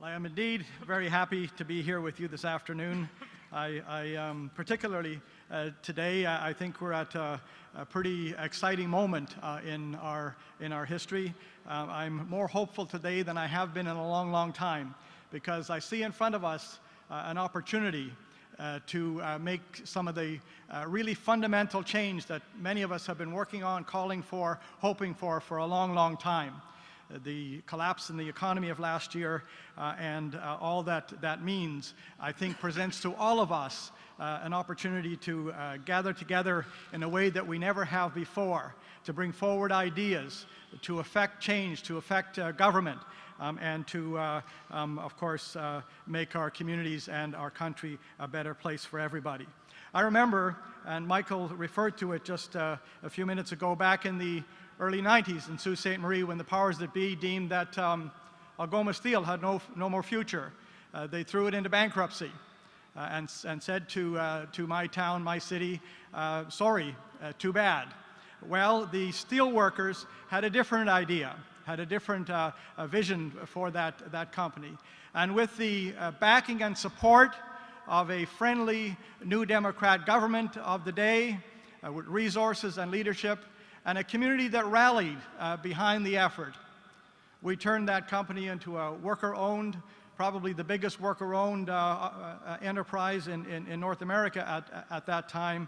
Well, I am indeed very happy to be here with you this afternoon. Particularly today, I think we're at a pretty exciting moment in our history. I'm more hopeful today than I have been in a long, long time, because I see in front of us an opportunity to make some of the really fundamental change that many of us have been working on, calling for, hoping for a long, long time. The collapse in the economy of last year and all that means, I think, presents to all of us an opportunity to gather together in a way that we never have before, to bring forward ideas, to affect change, to affect government, and to, of course, make our communities and our country a better place for everybody. I remember, and Michael referred to it just a few minutes ago, back in the early 90s in Sault Ste. Marie, when the powers that be deemed that Algoma Steel had no more future. They threw it into bankruptcy and said to my town, my city, sorry, too bad. Well, the steel workers had a different idea, had a different vision for that company. And with the backing and support of a friendly New Democrat government of the day, with resources and leadership, and a community that rallied behind the effort, we turned that company into a worker-owned, probably the biggest worker-owned enterprise in North America at that time,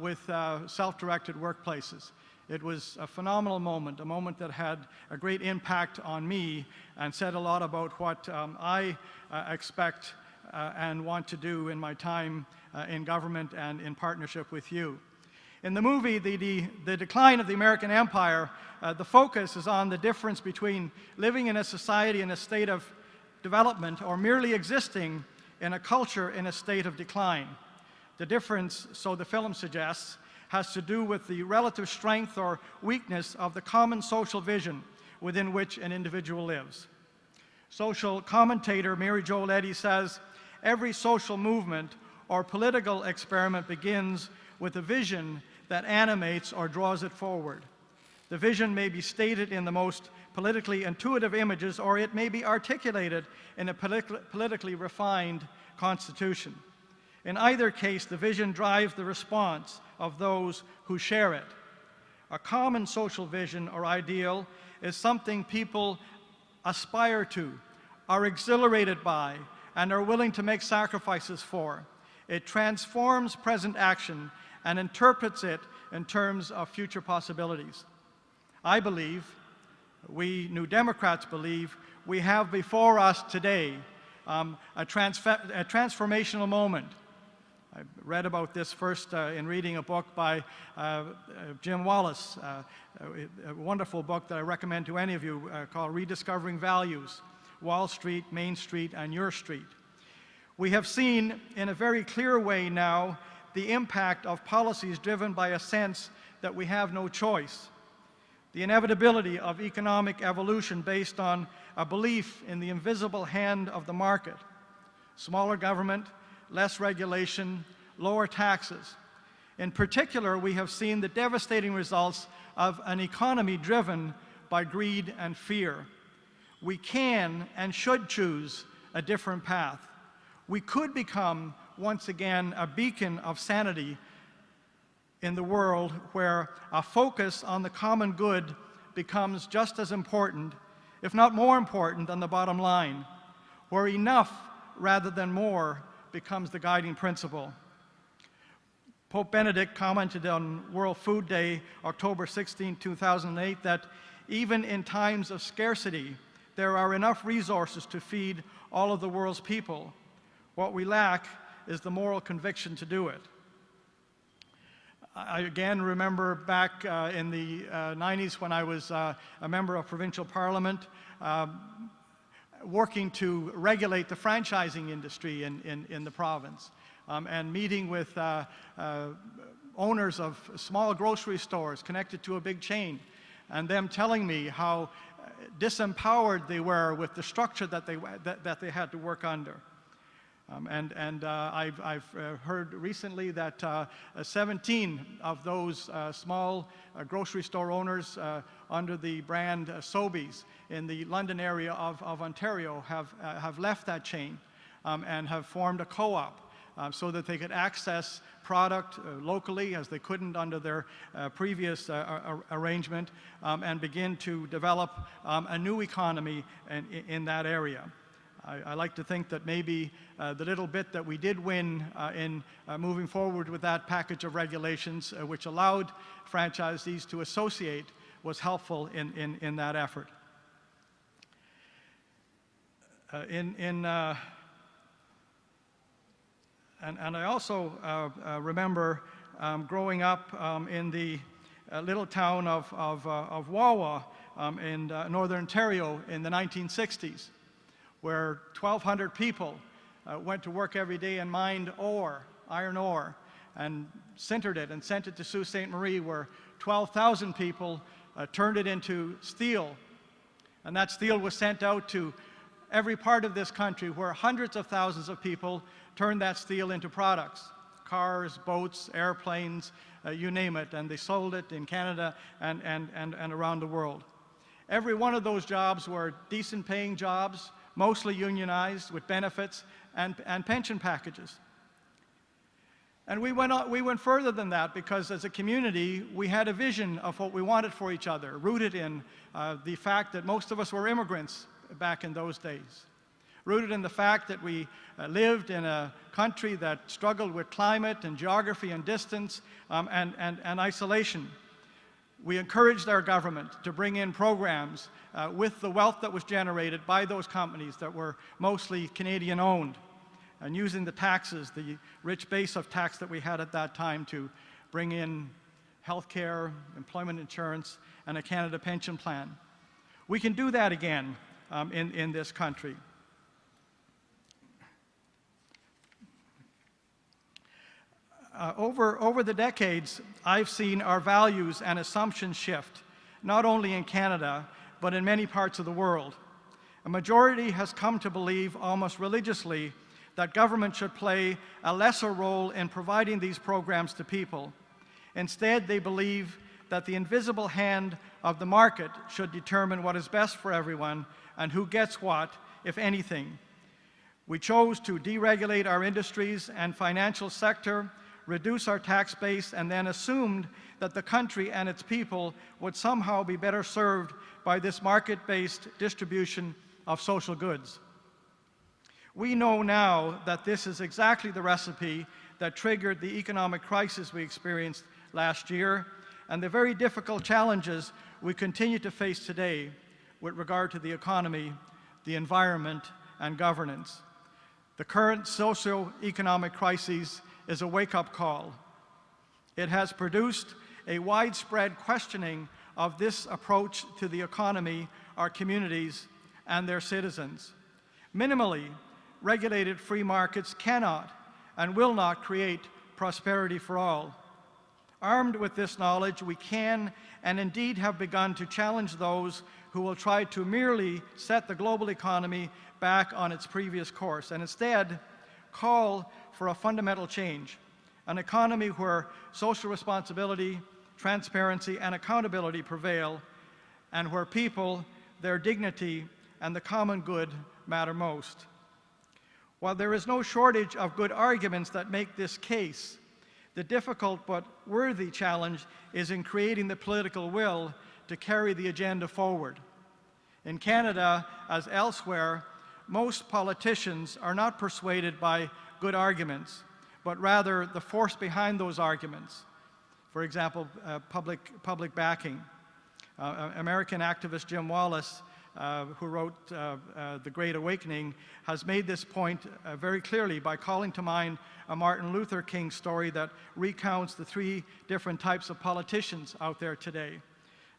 with self-directed workplaces. It was a phenomenal moment, a moment that had a great impact on me and said a lot about what I expect and want to do in my time in government and in partnership with you. In the movie, The Decline of the American Empire, the focus is on the difference between living in a society in a state of development or merely existing in a culture in a state of decline. The difference, so the film suggests, has to do with the relative strength or weakness of the common social vision within which an individual lives. Social commentator Mary Jo Leddy says, every social movement or political experiment begins with a vision that animates or draws it forward. The vision may be stated in the most politically intuitive images, or it may be articulated in a politically refined constitution. In either case, the vision drives the response of those who share it. A common social vision or ideal is something people aspire to, are exhilarated by, and are willing to make sacrifices for. It transforms present action and interprets it in terms of future possibilities. I believe, we New Democrats believe, we have before us today a transformational moment. I read about this first in reading a book by Jim Wallace, a wonderful book that I recommend to any of you called Rediscovering Values, Wall Street, Main Street, and Your Street. We have seen in a very clear way now the impact of policies driven by a sense that we have no choice, the inevitability of economic evolution based on a belief in the invisible hand of the market, smaller government, less regulation, lower taxes. In particular, we have seen the devastating results of an economy driven by greed and fear. We can and should choose a different path. We could become, once again, a beacon of sanity in the world where a focus on the common good becomes just as important, if not more important, than the bottom line, where enough rather than more becomes the guiding principle. Pope Benedict commented on World Food Day, October 16, 2008, that even in times of scarcity, there are enough resources to feed all of the world's people. What we lack is the moral conviction to do it. I again remember back in the 90s when I was a member of provincial parliament, working to regulate the franchising industry in the province, and meeting with owners of small grocery stores connected to a big chain, and them telling me how disempowered they were with the structure that they had to work under. I've heard recently that 17 of those small grocery store owners under the brand Sobeys in the London area of Ontario have left that chain and have formed a co-op so that they could access product locally as they couldn't under their previous arrangement and begin to develop a new economy in that area. I like to think that maybe the little bit that we did win in moving forward with that package of regulations, which allowed franchisees to associate, was helpful in that effort. And I also remember growing up in the little town of Wawa in northern Ontario in the 1960s, where 1,200 people went to work every day and mined ore, iron ore, and sintered it and sent it to Sault Ste. Marie, where 12,000 people turned it into steel. And that steel was sent out to every part of this country, where hundreds of thousands of people turned that steel into products, cars, boats, airplanes, you name it, and they sold it in Canada and around the world. Every one of those jobs were decent paying jobs, mostly unionized with benefits and pension packages. And we went further than that, because as a community, we had a vision of what we wanted for each other, rooted in the fact that most of us were immigrants back in those days, rooted in the fact that we lived in a country that struggled with climate and geography and distance and isolation. We encouraged our government to bring in programs with the wealth that was generated by those companies that were mostly Canadian-owned, and using the taxes, the rich base of tax that we had at that time, to bring in health care, employment insurance, and a Canada pension plan. We can do that again in this country. Over the decades, I've seen our values and assumptions shift, not only in Canada, but in many parts of the world. A majority has come to believe almost religiously that government should play a lesser role in providing these programs to people. Instead, they believe that the invisible hand of the market should determine what is best for everyone and who gets what, if anything. We chose to deregulate our industries and financial sector, reduce our tax base, and then assumed that the country and its people would somehow be better served by this market-based distribution of social goods. We know now that this is exactly the recipe that triggered the economic crisis we experienced last year, and the very difficult challenges we continue to face today with regard to the economy, the environment, and governance. The current socio-economic crisis is a wake-up call. It has produced a widespread questioning of this approach to the economy, our communities, and their citizens. Minimally regulated free markets cannot and will not create prosperity for all. Armed with this knowledge, we can and indeed have begun to challenge those who will try to merely set the global economy back on its previous course, and instead call for a fundamental change, an economy where social responsibility, transparency, and accountability prevail, and where people, their dignity, and the common good matter most. While there is no shortage of good arguments that make this case, the difficult but worthy challenge is in creating the political will to carry the agenda forward. In Canada, as elsewhere, most politicians are not persuaded by good arguments, but rather the force behind those arguments. For example, public backing. American activist Jim Wallace, who wrote The Great Awakening, has made this point very clearly by calling to mind a Martin Luther King story that recounts the three different types of politicians out there today.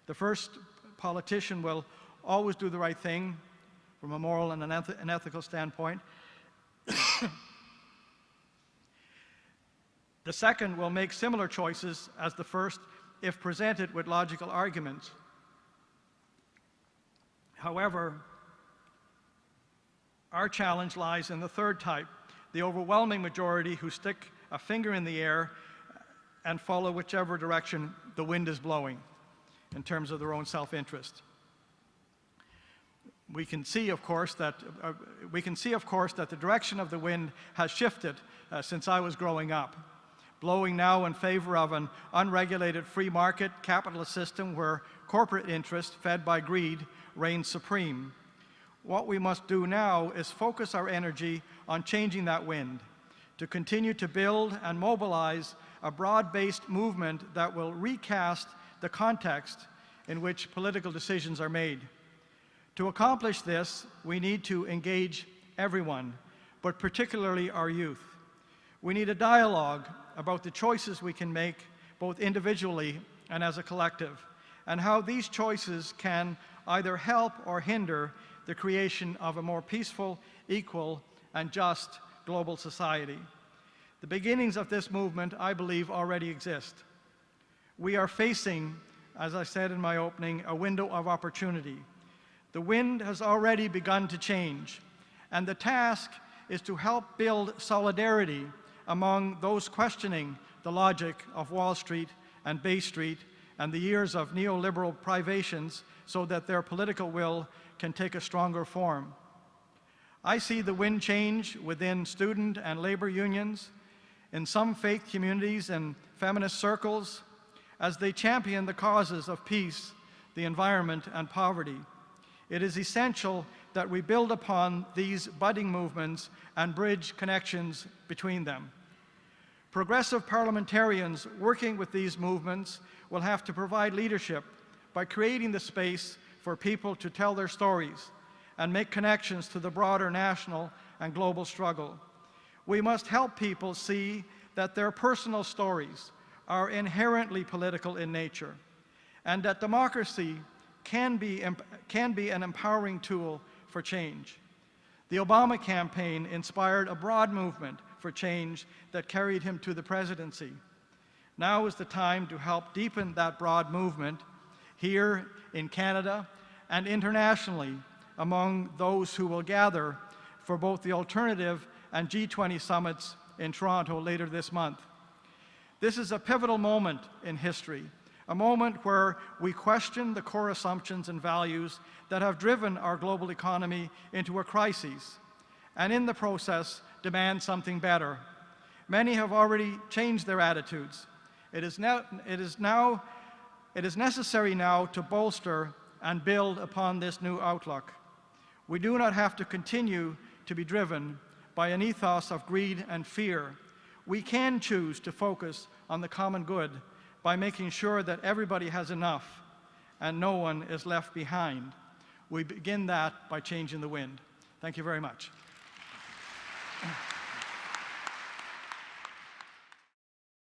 The first politician will always do the right thing from a moral and an ethical standpoint. The second will make similar choices as the first if presented with logical arguments. However, our challenge lies in the third type, the overwhelming majority who stick a finger in the air and follow whichever direction the wind is blowing in terms of their own self-interest. We can see, of course, that the direction of the wind has shifted since I was growing up, blowing now in favor of an unregulated free market capitalist system where corporate interest, fed by greed, reigns supreme. What we must do now is focus our energy on changing that wind, to continue to build and mobilize a broad-based movement that will recast the context in which political decisions are made. To accomplish this, we need to engage everyone, but particularly our youth. We need a dialogue about the choices we can make, both individually and as a collective, and how these choices can either help or hinder the creation of a more peaceful, equal, and just global society. The beginnings of this movement, I believe, already exist. We are facing, as I said in my opening, a window of opportunity. The wind has already begun to change, and the task is to help build solidarity among those questioning the logic of Wall Street and Bay Street and the years of neoliberal privations so that their political will can take a stronger form. I see the wind change within student and labor unions, in some faith communities and feminist circles, as they champion the causes of peace, the environment, and poverty. It is essential that we build upon these budding movements and bridge connections between them. Progressive parliamentarians working with these movements will have to provide leadership by creating the space for people to tell their stories and make connections to the broader national and global struggle. We must help people see that their personal stories are inherently political in nature, and that democracy can be an empowering tool for change. The Obama campaign inspired a broad movement for change that carried him to the presidency. Now is the time to help deepen that broad movement here in Canada and internationally among those who will gather for both the Alternative and G20 summits in Toronto later this month. This is a pivotal moment in history, a moment where we question the core assumptions and values that have driven our global economy into a crisis, and in the process demand something better. Many have already changed their attitudes. It is necessary now to bolster and build upon this new outlook. We do not have to continue to be driven by an ethos of greed and fear. We can choose to focus on the common good by making sure that everybody has enough and no one is left behind. We begin that by changing the wind. Thank you very much.